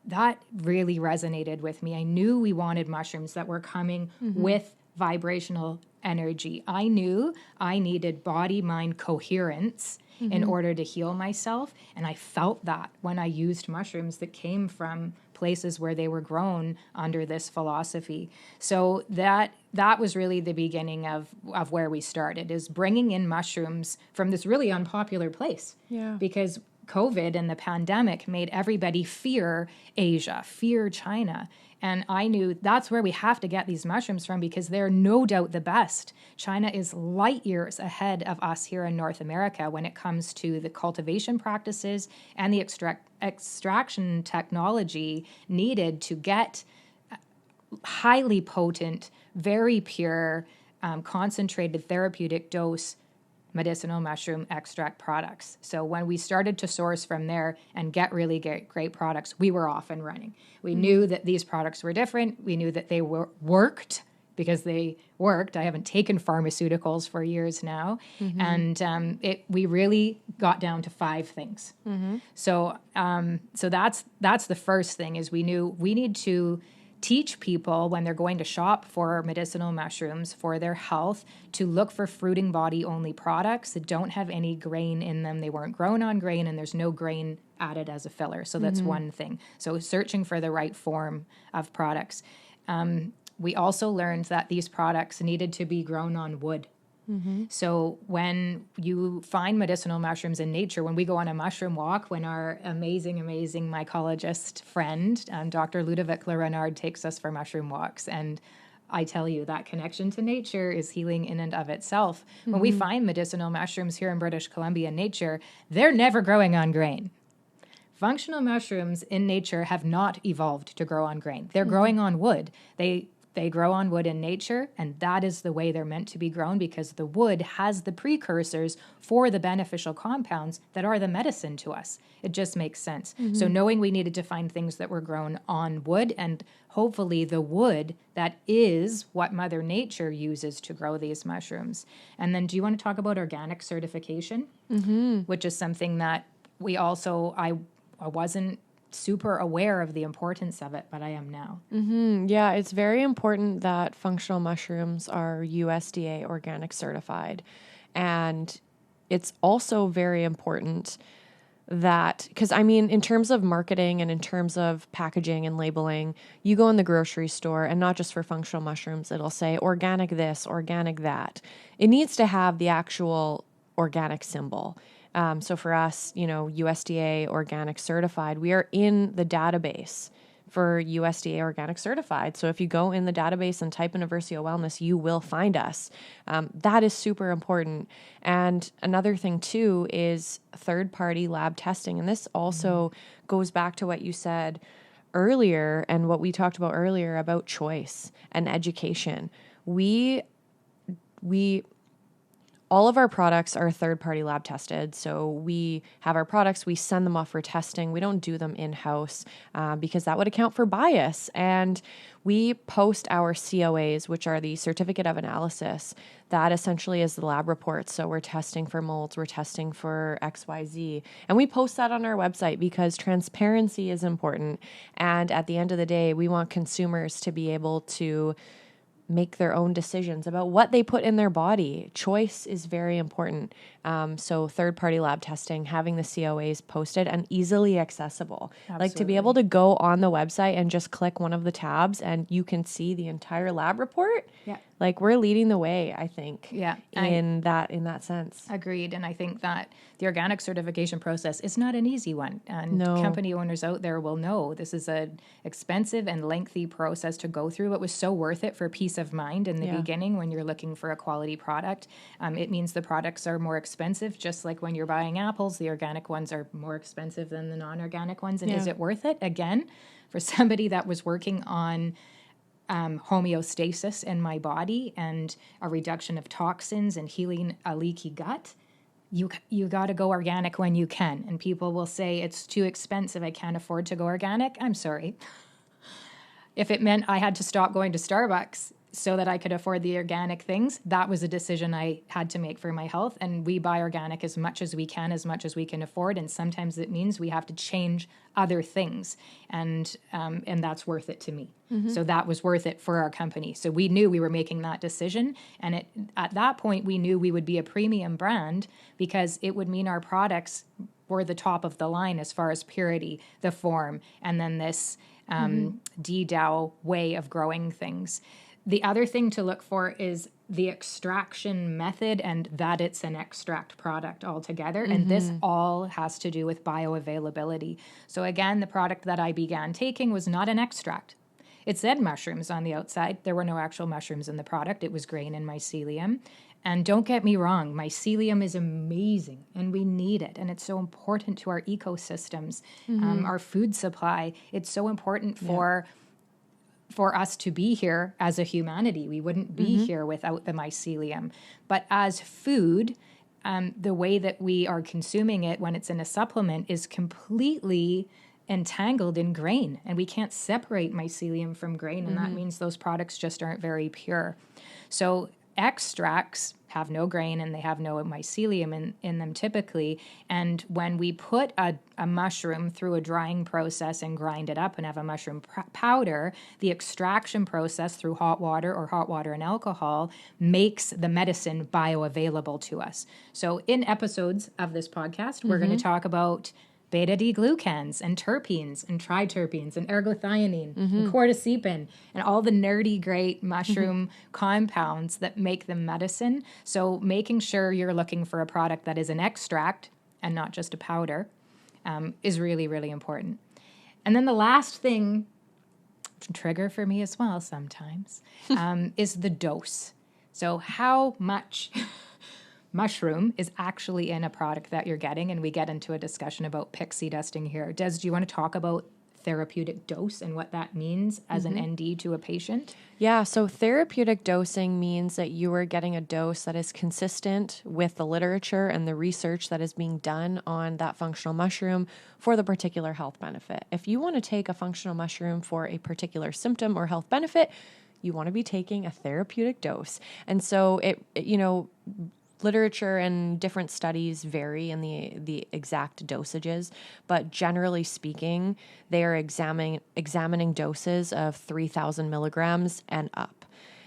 That really resonated with me. I knew we wanted mushrooms that were coming with vibrational energy. I knew I needed body-mind coherence in order to heal myself. And I felt that when I used mushrooms that came from places where they were grown under this philosophy. So that was really the beginning of where we started, is bringing in mushrooms from this really unpopular place. Yeah. Because COVID and the pandemic made everybody fear Asia, fear China. And I knew that's where we have to get these mushrooms from, because they're no doubt the best. China is light years ahead of us here in North America when it comes to the cultivation practices and the extraction technology needed to get highly potent, very pure, concentrated therapeutic dose medicinal mushroom extract products. So when we started to source from there and get really great products, we were off and running. We knew that these products were different. We knew that they worked, because they worked. I haven't taken pharmaceuticals for years now. And we really got down to 5 things. So that's the first thing, is we knew we need to teach people when they're going to shop for medicinal mushrooms for their health to look for fruiting body only products that don't have any grain in them. They weren't grown on grain, and there's no grain added as a filler. So that's one thing. So searching for the right form of products. We also learned that these products needed to be grown on wood. So when you find medicinal mushrooms in nature, when we go on a mushroom walk, when our amazing mycologist friend, Dr. Ludovic Lerenard, takes us for mushroom walks, and I tell you, that connection to nature is healing in and of itself. When we find medicinal mushrooms here in British Columbia in nature, they're never growing on grain. Functional mushrooms in nature have not evolved to grow on grain. They're growing on wood. They grow on wood in nature, and that is the way they're meant to be grown, because the wood has the precursors for the beneficial compounds that are the medicine to us. It just makes sense. So knowing we needed to find things that were grown on wood, and hopefully the wood that is what Mother Nature uses to grow these mushrooms. And then do you want to talk about organic certification? Which is something that we also, I wasn't super aware of the importance of it, but I am now. Yeah, it's very important that functional mushrooms are USDA organic certified. And it's also very important that, because I mean, in terms of marketing and in terms of packaging and labeling, you go in the grocery store, and not just for functional mushrooms, it'll say organic this, organic that. It needs to have the actual organic symbol. So for us, USDA organic certified, we are in the database for USDA organic certified. So if you go in the database and type in Eversio Wellness, you will find us. That is super important. And another thing too is third-party lab testing. And this also goes back to what you said earlier and what we talked about earlier about choice and education. All of our products are third-party lab tested. So we have our products, we send them off for testing. We don't do them in-house because that would account for bias. And we post our COAs, which are the Certificate of Analysis. That essentially is the lab report. So we're testing for molds, we're testing for XYZ. And we post that on our website because transparency is important. And at the end of the day, we want consumers to be able to make their own decisions about what they put in their body. Choice is very important. So third-party lab testing, having the COAs posted and easily accessible. Absolutely. Like to be able to go on the website and just click one of the tabs and you can see the entire lab report. Yeah. Like we're leading the way, I think. Yeah. In that sense. Agreed. And I think that the organic certification process is not an easy one. And No. company owners out there will know this is an expensive and lengthy process to go through. It was so worth it for peace of mind in the beginning when you're looking for a quality product. It means the products are more expensive, just like when you're buying apples, the organic ones are more expensive than the non-organic ones. And is it worth it? Again, for somebody that was working on homeostasis in my body and a reduction of toxins and healing a leaky gut, you got to go organic when you can. And people will say it's too expensive, I can't afford to go organic. I'm sorry. If it meant I had to stop going to Starbucks so that I could afford the organic things, that was a decision I had to make for my health. And we buy organic as much as we can afford. And sometimes it means we have to change other things. And that's worth it to me. Mm-hmm. So that was worth it for our company. So we knew we were making that decision. And at that point, we knew we would be a premium brand because it would mean our products were the top of the line as far as purity, the form, and then this DDAO way of growing things. The other thing to look for is the extraction method and that it's an extract product altogether. Mm-hmm. And this all has to do with bioavailability. So again, the product that I began taking was not an extract. It said mushrooms on the outside. There were no actual mushrooms in the product. It was grain and mycelium. And don't get me wrong, mycelium is amazing and we need it. And it's so important to our ecosystems, our food supply. It's so important for us to be here as a humanity. We wouldn't be here without the mycelium. But as food, the way that we are consuming it when it's in a supplement is completely entangled in grain. And we can't separate mycelium from grain. And that means those products just aren't very pure. So extracts have no grain and they have no mycelium in them typically. And when we put a mushroom through a drying process and grind it up and have a mushroom powder, the extraction process through hot water and alcohol makes the medicine bioavailable to us. So in episodes of this podcast, we're going to talk about beta-D-glucans and terpenes and triterpenes and ergothioneine and cordycepin and all the nerdy great mushroom compounds that make them medicine. So making sure you're looking for a product that is an extract and not just a powder is really, really important. And then the last thing, trigger for me as well sometimes, is the dose. So how much mushroom is actually in a product that you're getting, and we get into a discussion about pixie dusting here. Des, do you want to talk about therapeutic dose and what that means as an ND to a patient? Yeah, so therapeutic dosing means that you are getting a dose that is consistent with the literature and the research that is being done on that functional mushroom for the particular health benefit. If you want to take a functional mushroom for a particular symptom or health benefit, you want to be taking a therapeutic dose. And so literature and different studies vary in the exact dosages, but generally speaking, they are examining doses of 3,000 milligrams and up.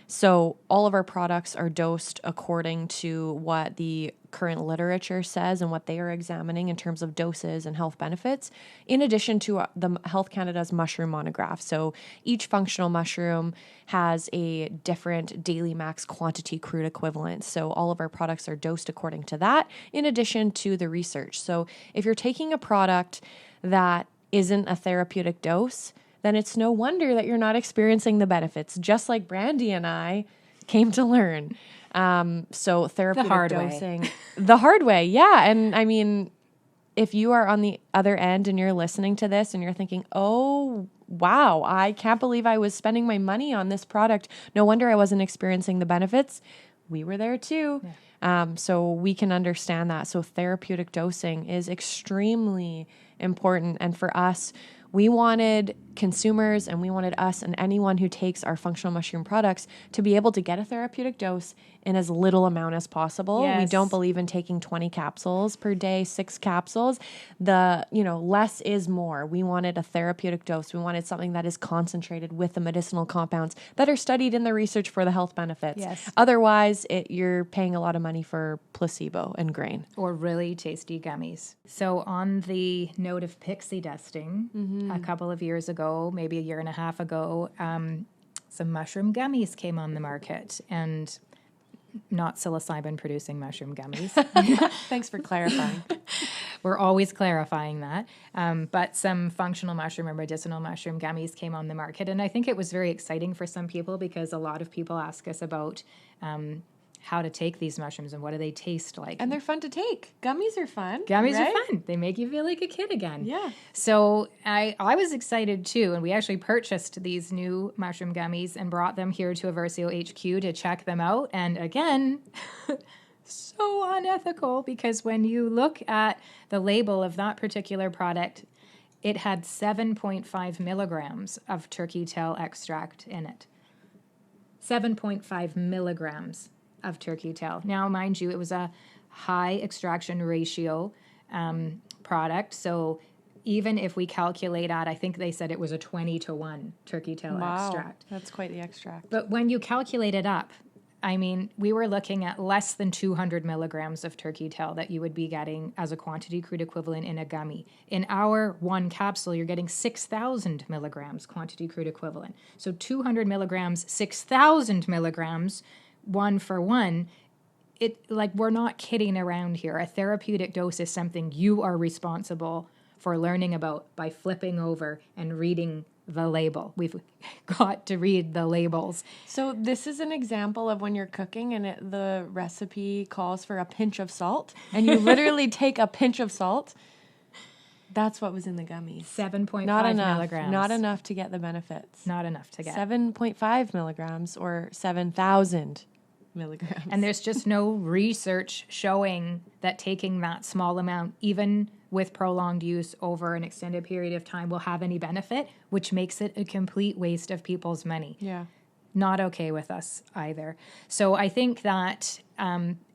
So all of our products are dosed according to what the current literature says and what they are examining in terms of doses and health benefits, in addition to the Health Canada's mushroom monograph. So each functional mushroom has a different daily max quantity crude equivalent. So all of our products are dosed according to that, in addition to the research. So if you're taking a product that isn't a therapeutic dose, then it's no wonder that you're not experiencing the benefits, just like Brandy and I came to learn. So therapeutic dosing, the hard way. Yeah. And I mean, if you are on the other end and you're listening to this and you're thinking, oh, wow, I can't believe I was spending my money on this product. No wonder I wasn't experiencing the benefits. We were there too. Yeah. So we can understand that. So therapeutic dosing is extremely important. And for us, We wanted consumers and we wanted us and anyone who takes our functional mushroom products to be able to get a therapeutic dose in as little amount as possible. Yes. We don't believe in taking 20 capsules per day, 6 capsules. Less is more. We wanted a therapeutic dose. We wanted something that is concentrated with the medicinal compounds that are studied in the research for the health benefits. Yes. Otherwise, you're paying a lot of money for placebo and grain. Or really tasty gummies. So on the note of pixie dusting, a couple of years ago, maybe a year and a half ago, some mushroom gummies came on the market, and not psilocybin producing mushroom gummies. Thanks for clarifying. We're always clarifying that. But some functional mushroom or medicinal mushroom gummies came on the market. And I think it was very exciting for some people because a lot of people ask us about how to take these mushrooms and what do they taste like. And they're fun to take. Gummies are fun. Gummies right? are fun. They make you feel like a kid again. Yeah. So I was excited too. And we actually purchased these new mushroom gummies and brought them here to Eversio HQ to check them out. And again, so unethical because when you look at the label of that particular product, it had 7.5 milligrams of turkey tail extract in it. 7.5 milligrams of turkey tail. Now, mind you, it was a high extraction ratio product. So even if we calculate at, I think they said it was a 20-to-1 turkey tail extract. That's quite the extract. But when you calculate it up, I mean, we were looking at less than 200 milligrams of turkey tail that you would be getting as a quantity crude equivalent in a gummy. In our one capsule, you're getting 6,000 milligrams quantity crude equivalent. So 200 milligrams, 6,000 milligrams, 1 for 1. We're not kidding around here. A therapeutic dose is something you are responsible for learning about by flipping over and reading the label. We've got to read the labels. So this is an example of when you're cooking and the recipe calls for a pinch of salt, and you literally take a pinch of salt. That's what was in the gummies. 7.5 milligrams. Not enough to get the benefits. Not enough to get. 7.5 milligrams or 7,000 milligrams. And there's just no research showing that taking that small amount, even with prolonged use over an extended period of time, will have any benefit, which makes it a complete waste of people's money. Yeah. Not okay with us either. So I think that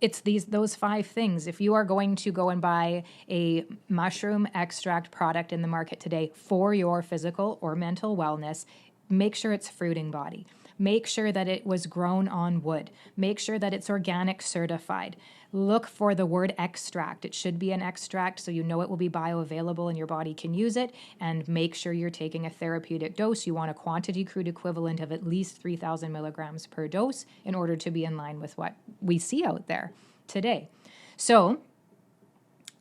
it's those 5 things. If you are going to go and buy a mushroom extract product in the market today for your physical or mental wellness, make sure it's fruiting body. Make sure that it was grown on wood. Make sure that it's organic certified. Look for the word extract. It should be an extract so you know it will be bioavailable and your body can use it. And make sure you're taking a therapeutic dose. You want a quantity crude equivalent of at least 3,000 milligrams per dose in order to be in line with what we see out there today. So,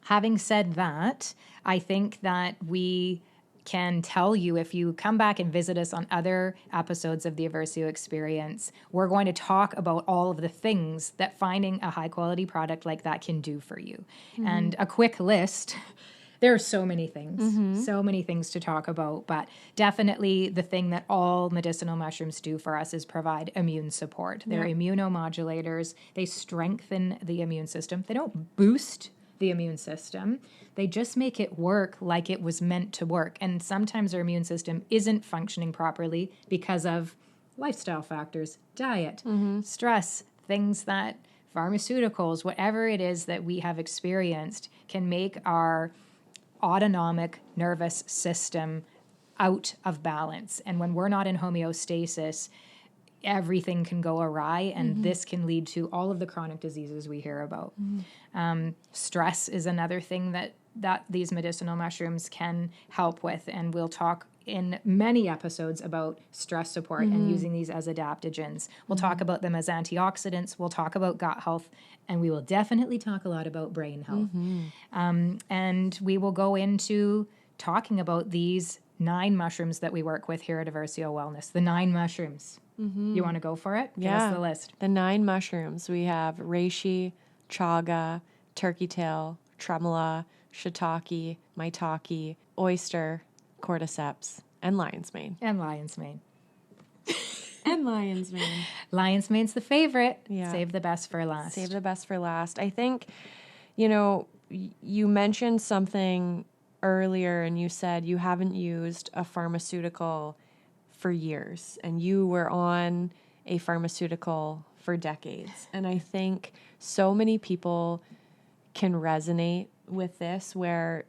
having said that, I think that we can tell you, if you come back and visit us on other episodes of the Eversio Experience, we're going to talk about all of the things that finding a high quality product like that can do for you. Mm-hmm. And a quick list, there are so many things to talk about, but definitely the thing that all medicinal mushrooms do for us is provide immune support. They're immunomodulators. They strengthen the immune system. They don't boost the immune system. They just make it work like it was meant to work. And sometimes our immune system isn't functioning properly because of lifestyle factors, diet, stress, things that pharmaceuticals, whatever it is that we have experienced can make our autonomic nervous system out of balance. And when we're not in homeostasis, everything can go awry, and this can lead to all of the chronic diseases we hear about. Stress is another thing that these medicinal mushrooms can help with, and we'll talk in many episodes about stress support and using these as adaptogens. We'll talk about them as antioxidants. We'll talk about gut health, and we will definitely talk a lot about brain health. And we will go into talking about these 9 mushrooms that we work with here at Eversio Wellness. The 9 mushrooms. You want to go for it? Give us the list. The 9 mushrooms. We have reishi, chaga, turkey tail, tremolo, shiitake, maitake, oyster, cordyceps, and lion's mane. And lion's mane. And lion's mane. Lion's mane's the favorite. Yeah. Save the best for last. Save the best for last. I think, you mentioned something earlier and you said you haven't used a pharmaceutical for years and you were on a pharmaceutical for decades. And I think so many people can resonate with this where,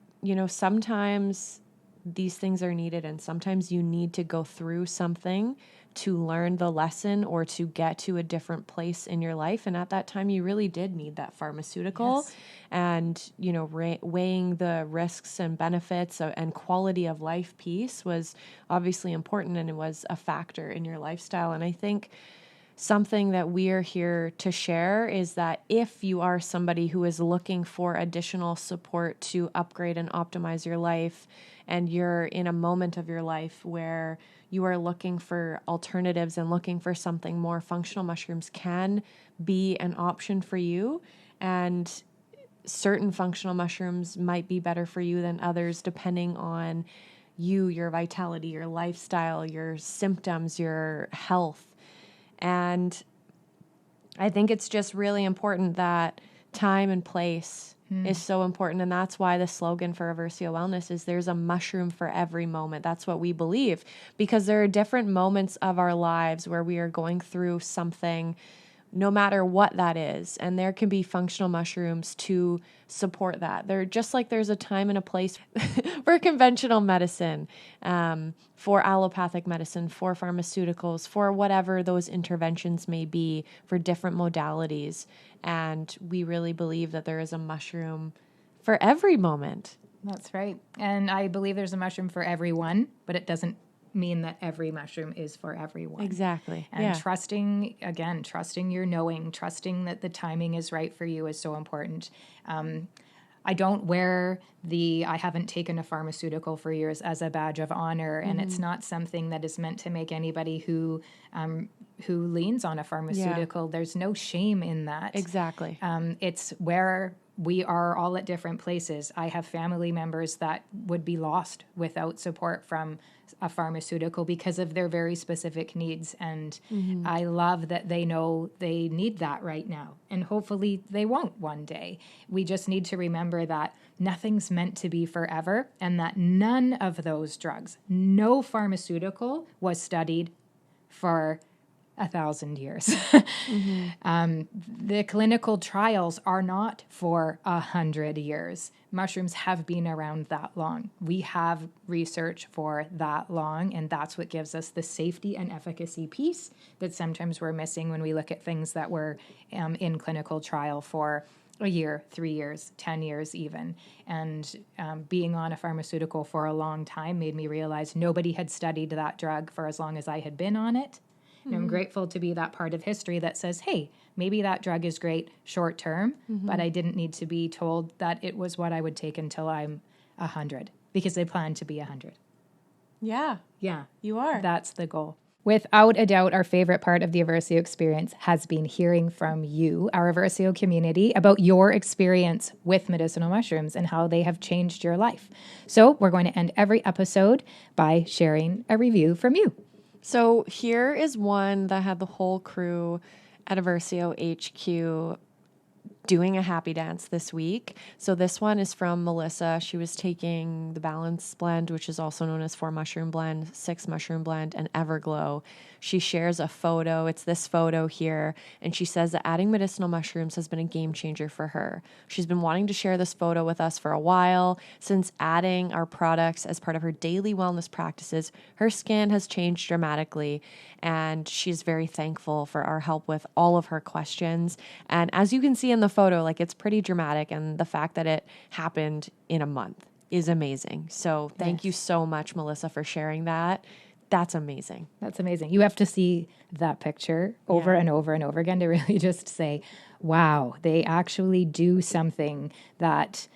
sometimes these things are needed and sometimes you need to go through something to learn the lesson or to get to a different place in your life. And at that time, you really did need that pharmaceutical. Yes. And, weighing the risks and benefits and quality of life piece was obviously important and it was a factor in your lifestyle. And I think something that we are here to share is that if you are somebody who is looking for additional support to upgrade and optimize your life, and you're in a moment of your life where you are looking for alternatives and looking for something more, functional mushrooms can be an option for you. And certain functional mushrooms might be better for you than others, depending on you, your vitality, your lifestyle, your symptoms, your health. And I think it's just really important that time and place is so important. And that's why the slogan for Eversio Wellness is there's a mushroom for every moment. That's what we believe, because there are different moments of our lives where we are going through something, no matter what that is. And there can be functional mushrooms to support that. They're just like there's a time and a place for conventional medicine, for allopathic medicine, for pharmaceuticals, for whatever those interventions may be, for different modalities. And we really believe that there is a mushroom for every moment. That's right. And I believe there's a mushroom for everyone, but it doesn't mean that every mushroom is for everyone. Exactly. And trusting your knowing, trusting that the timing is right for you is so important. I don't wear I haven't taken a pharmaceutical for years as a badge of honor, and it's not something that is meant to make anybody who leans on a pharmaceutical. There's no shame in that. Exactly. It's where we are all at different places. I have family members that would be lost without support from a pharmaceutical because of their very specific needs. And I love that they know they need that right now. And hopefully they won't one day. We just need to remember that nothing's meant to be forever and that none of those drugs, no pharmaceutical was studied for 1,000 years. The clinical trials are not for 100 years. Mushrooms have been around that long. We have research for that long, and that's what gives us the safety and efficacy piece that sometimes we're missing when we look at things that were in clinical trial for a year, 3 years, 10 years even. And being on a pharmaceutical for a long time made me realize nobody had studied that drug for as long as I had been on it. And I'm grateful to be that part of history that says, hey, maybe that drug is great short term, but I didn't need to be told that it was what I would take until I'm 100 because I plan to be 100. Yeah. Yeah. You are. That's the goal. Without a doubt, our favorite part of the Eversio experience has been hearing from you, our Eversio community, about your experience with medicinal mushrooms and how they have changed your life. So we're going to end every episode by sharing a review from you. So here is one that had the whole crew at Eversio HQ doing a happy dance this week. So this one is from Melissa. She was taking the Balance Blend, which is also known as 4 Mushroom Blend, 6 Mushroom Blend, and Everglow. She shares a photo. It's this photo here. And she says that adding medicinal mushrooms has been a game changer for her. She's been wanting to share this photo with us for a while. Since adding our products as part of her daily wellness practices, her skin has changed dramatically. And she's very thankful for our help with all of her questions. And as you can see in the photo, like, it's pretty dramatic. And the fact that it happened in a month is amazing. So thank you so much, Melissa, for sharing that. That's amazing. That's amazing. You have to see that picture over and over and over again to really just say, wow, they actually do something that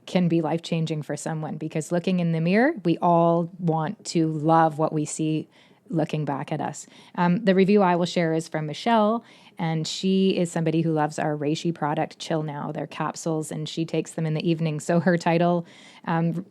can be life-changing for someone. Because looking in the mirror, we all want to love what we see looking back at us. The review I will share is from Michelle, and she is somebody who loves our reishi product, Chill Now. They're capsules, and she takes them in the evening. So her title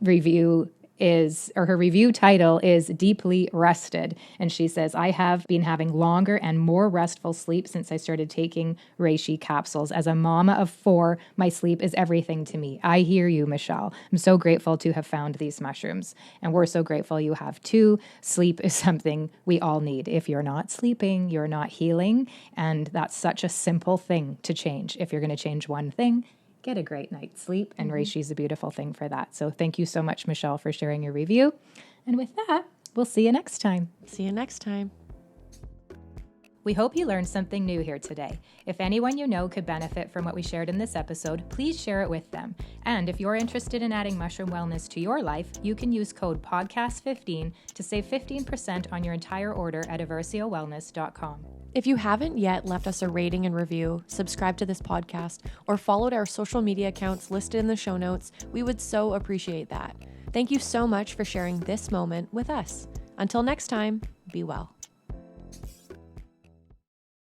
review her review title is Deeply Rested. And she says, I have been having longer and more restful sleep since I started taking reishi capsules. As a mama of 4, my sleep is everything to me. I hear you, Michelle. I'm so grateful to have found these mushrooms. And we're so grateful you have too. Sleep is something we all need. If you're not sleeping, you're not healing. And that's such a simple thing to change. If you're going to change one thing, get a great night's sleep, and reishi is a beautiful thing for that. So thank you so much, Michelle, for sharing your review. And with that, we'll see you next time. See you next time. We hope you learned something new here today. If anyone you know could benefit from what we shared in this episode, please share it with them. And if you're interested in adding mushroom wellness to your life, you can use code podcast15 to save 15% on your entire order at eversiowellness.com. If you haven't yet left us a rating and review, subscribed to this podcast, or followed our social media accounts listed in the show notes, we would so appreciate that. Thank you so much for sharing this moment with us. Until next time, be well.